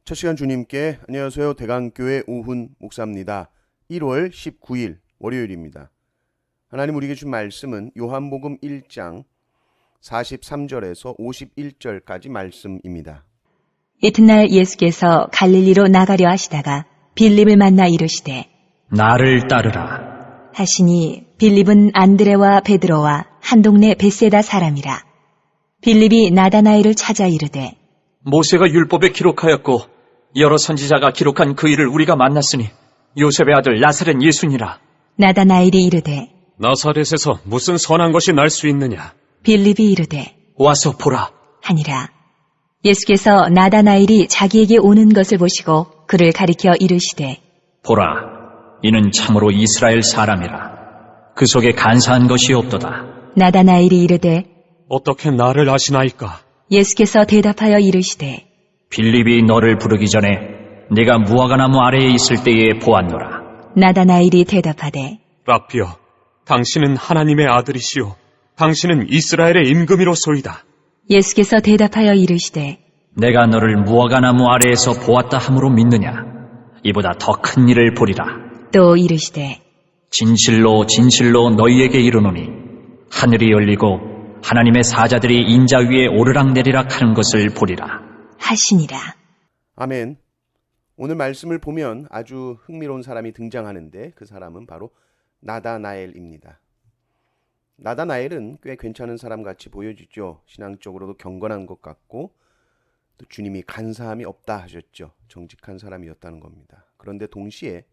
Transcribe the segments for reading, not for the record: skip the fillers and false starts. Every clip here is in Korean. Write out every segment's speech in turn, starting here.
첫 시간 주님께 안녕하세요. 대강교회 오훈 목사입니다. 1월 19일 월요일입니다. 하나님 우리에게 준 말씀은 요한복음 1장 43절에서 51절까지 말씀입니다. 이튿날 예수께서 갈릴리로 나가려 하시다가 빌립을 만나 이르시되 나를 따르라. 하시니 빌립은 안드레와 베드로와 한 동네 벳세다 사람이라. 빌립이 나다나엘을 찾아 이르되 모세가 율법에 기록하였고 여러 선지자가 기록한 그 일을 우리가 만났으니 요셉의 아들 나사렛 예수니라. 나다나엘이 이르되 나사렛에서 무슨 선한 것이 날 수 있느냐? 빌립이 이르되 와서 보라. 하니라. 예수께서 나다나엘이 자기에게 오는 것을 보시고 그를 가리켜 이르시되 보라. 이는 참으로 이스라엘 사람이라. 그 속에 간사한 것이 없도다. 나다나엘이 이르되 어떻게 나를 아시나이까? 예수께서 대답하여 이르시되 빌립이 너를 부르기 전에 네가 무화과나무 아래에 있을 때에 보았노라. 나다나엘이 대답하되 라피여, 당신은 하나님의 아들이시오. 당신은 이스라엘의 임금이로소이다. 예수께서 대답하여 이르시되 내가 너를 무화과나무 아래에서 보았다 함으로 믿느냐? 이보다 더 큰 일을 보리라. 또 이르시되 진실로 진실로 너희에게 이르노니 하늘이 열리고 하나님의 사자들이 인자 위에 오르락내리락 하는 것을 보리라. 하시니라. 아멘. 오늘 말씀을 보면 아주 흥미로운 사람이 등장하는데 그 사람은 바로 나다나엘입니다. 나다나엘은 꽤 괜찮은 사람 같이 보여지죠. 신앙적으로도 경건한 것 같고 또 주님이 간사함이 없다 하셨죠. 정직한 사람이었다는 겁니다. 그런데 동시에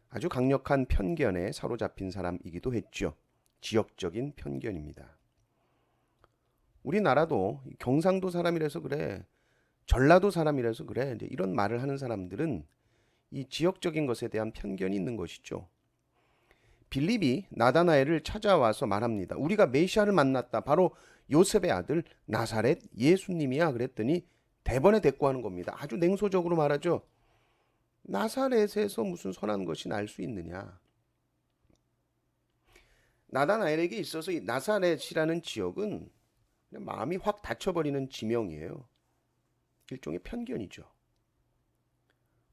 아주 강력한 편견에 사로잡힌 사람이기도 했죠. 지역적인 편견입니다. 우리나라도 경상도 사람이라서 그래, 전라도 사람이라서 그래, 이제 이런 말을 하는 사람들은 이 지역적인 것에 대한 편견이 있는 것이죠. 빌립이 나다나엘을 찾아와서 말합니다. 우리가 메시아를 만났다. 바로 요셉의 아들 나사렛 예수님이야. 그랬더니 대번에 대꾸하는 겁니다. 아주 냉소적으로 말하죠. 나사렛에서 무슨 선한 것이 날 수 있느냐. 나다나엘에게 있어서 이 나사렛이라는 지역은 그냥 마음이 확 닫혀버리는 지명이에요. 일종의 편견이죠.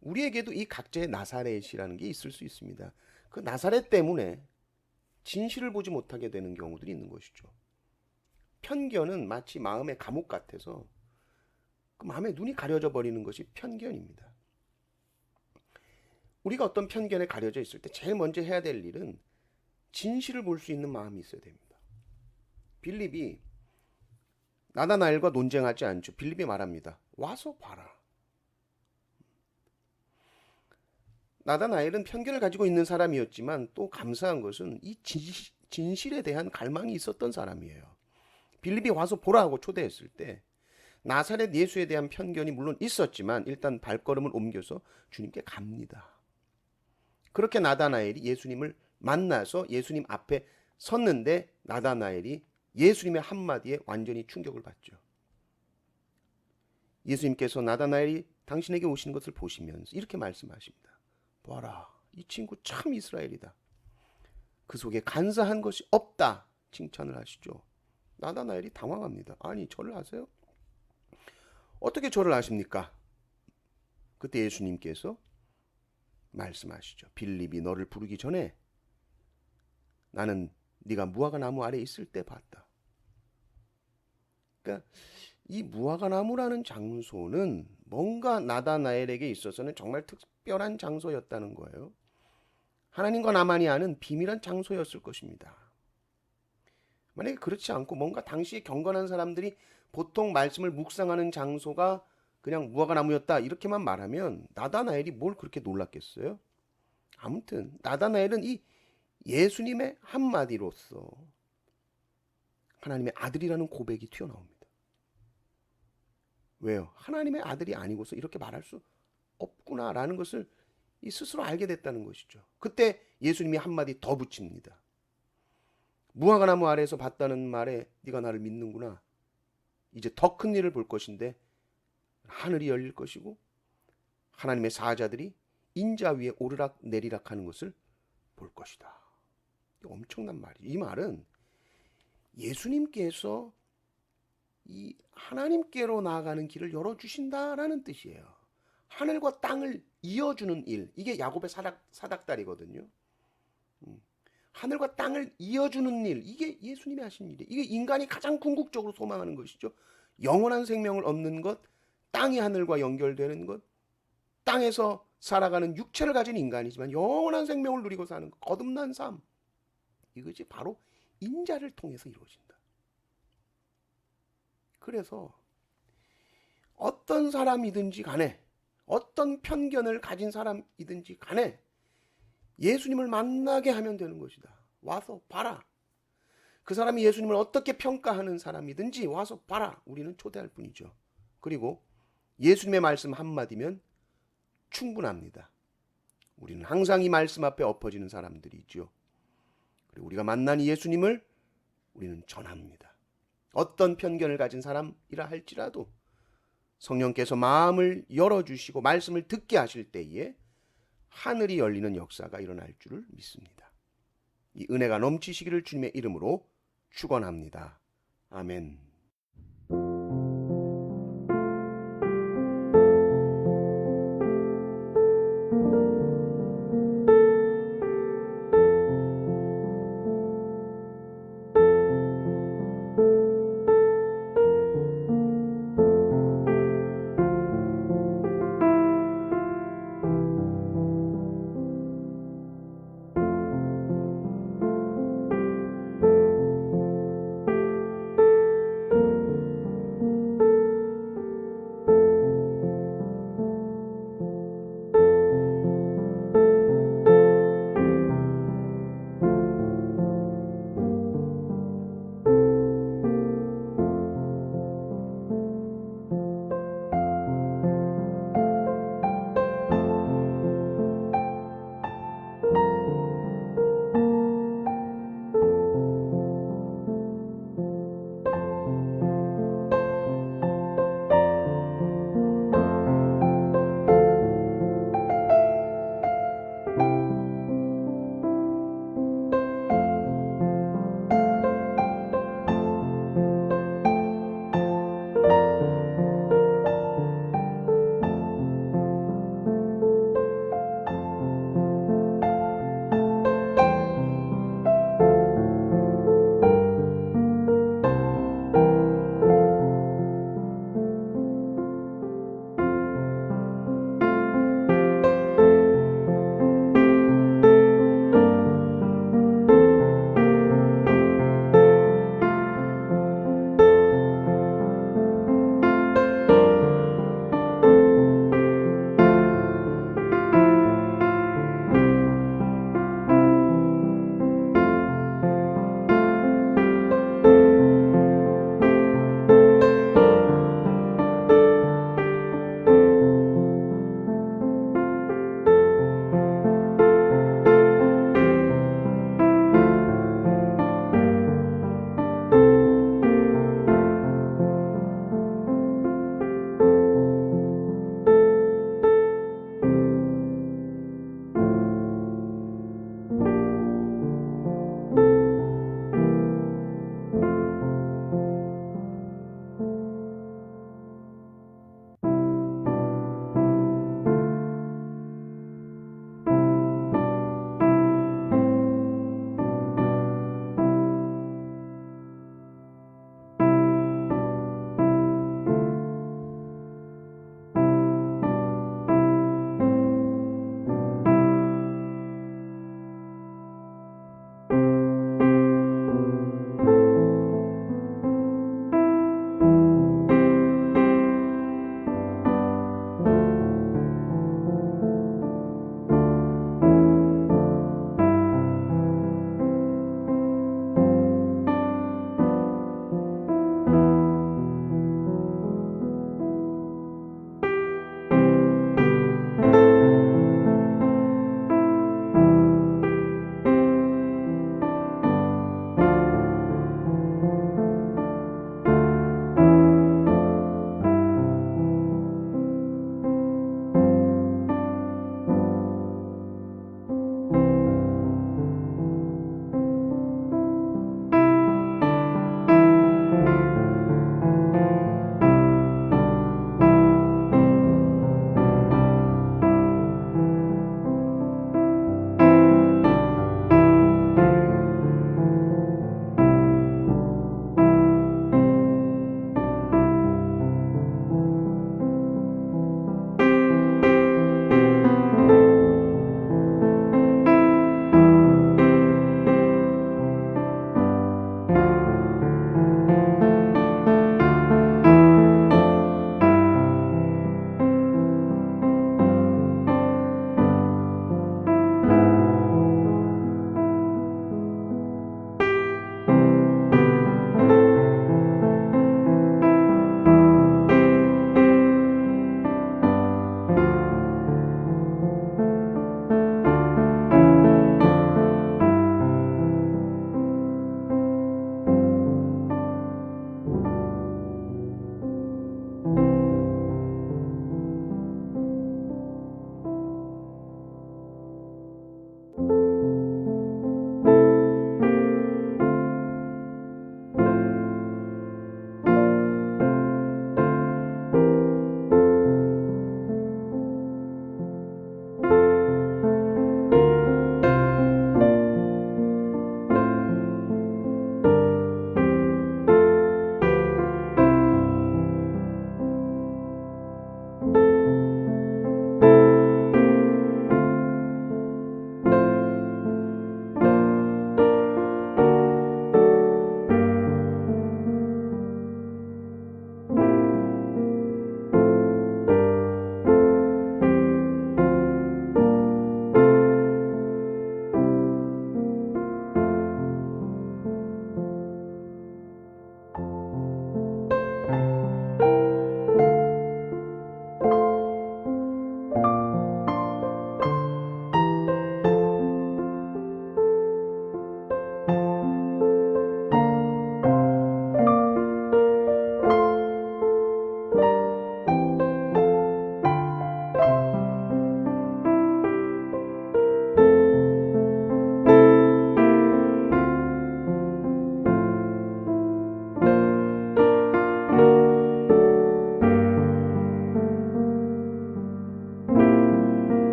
우리에게도 이 각자의 나사렛이라는 게 있을 수 있습니다. 그 나사렛 때문에 진실을 보지 못하게 되는 경우들이 있는 것이죠. 편견은 마치 마음의 감옥 같아서 그 마음의 눈이 가려져 버리는 것이 편견입니다. 우리가 어떤 편견에 가려져 있을 때 제일 먼저 해야 될 일은 진실을 볼 수 있는 마음이 있어야 됩니다. 빌립이 나다나엘과 논쟁하지 않죠. 빌립이 말합니다. 와서 봐라. 나다나엘은 편견을 가지고 있는 사람이었지만 또 감사한 것은 이 진실에 대한 갈망이 있었던 사람이에요. 빌립이 와서 보라 하고 초대했을 때 나사렛 예수에 대한 편견이 물론 있었지만 일단 발걸음을 옮겨서 주님께 갑니다. 그렇게 나다나엘이 예수님을 만나서 예수님 앞에 섰는데 나다나엘이 예수님의 한마디에 완전히 충격을 받죠. 예수님께서 나다나엘이 당신에게 오시는 것을 보시면서 이렇게 말씀하십니다. 봐라, 이 친구 참 이스라엘이다. 그 속에 간사한 것이 없다. 칭찬을 하시죠. 나다나엘이 당황합니다. 아니, 저를 아세요? 어떻게 저를 아십니까? 그때 예수님께서 말씀하시죠. 빌립이 너를 부르기 전에 나는 네가 무화과 나무 아래 있을 때 봤다. 그러니까 이 무화과 나무라는 장소는 뭔가 나다나엘에게 있어서는 정말 특별한 장소였다는 거예요. 하나님과 나만이 아는 비밀한 장소였을 것입니다. 만약에 그렇지 않고 뭔가 당시에 경건한 사람들이 보통 말씀을 묵상하는 장소가 그냥 무화과 나무였다 이렇게만 말하면 나다나엘이 뭘 그렇게 놀랐겠어요? 아무튼 나다나엘은 이 예수님의 한마디로서 하나님의 아들이라는 고백이 튀어나옵니다. 왜요? 하나님의 아들이 아니고서 이렇게 말할 수 없구나라는 것을 스스로 알게 됐다는 것이죠. 그때 예수님이 한마디 더 붙입니다. 무화과 나무 아래에서 봤다는 말에 네가 나를 믿는구나. 이제 더 큰 일을 볼 것인데 하늘이 열릴 것이고 하나님의 사자들이 인자 위에 오르락 내리락 하는 것을 볼 것이다. 엄청난 말이에요. 이 말은 예수님께서 이 하나님께로 나아가는 길을 열어주신다라는 뜻이에요. 하늘과 땅을 이어주는 일, 이게 야곱의 사닥다리거든요. 하늘과 땅을 이어주는 일, 이게 예수님이 하신 일이에요. 이게 인간이 가장 궁극적으로 소망하는 것이죠. 영원한 생명을 얻는 것, 땅이 하늘과 연결되는 것, 땅에서 살아가는 육체를 가진 인간이지만 영원한 생명을 누리고 사는 것, 거듭난 삶, 이것이 바로 인자를 통해서 이루어진다. 그래서 어떤 사람이든지 간에, 어떤 편견을 가진 사람이든지 간에 예수님을 만나게 하면 되는 것이다. 와서 봐라. 그 사람이 예수님을 어떻게 평가하는 사람이든지 와서 봐라. 우리는 초대할 뿐이죠. 그리고 예수님의 말씀 한마디면 충분합니다. 우리는 항상 이 말씀 앞에 엎어지는 사람들이죠. 그리고 우리가 만난 예수님을 우리는 전합니다. 어떤 편견을 가진 사람이라 할지라도 성령께서 마음을 열어주시고 말씀을 듣게 하실 때에 하늘이 열리는 역사가 일어날 줄을 믿습니다. 이 은혜가 넘치시기를 주님의 이름으로 축원합니다. 아멘.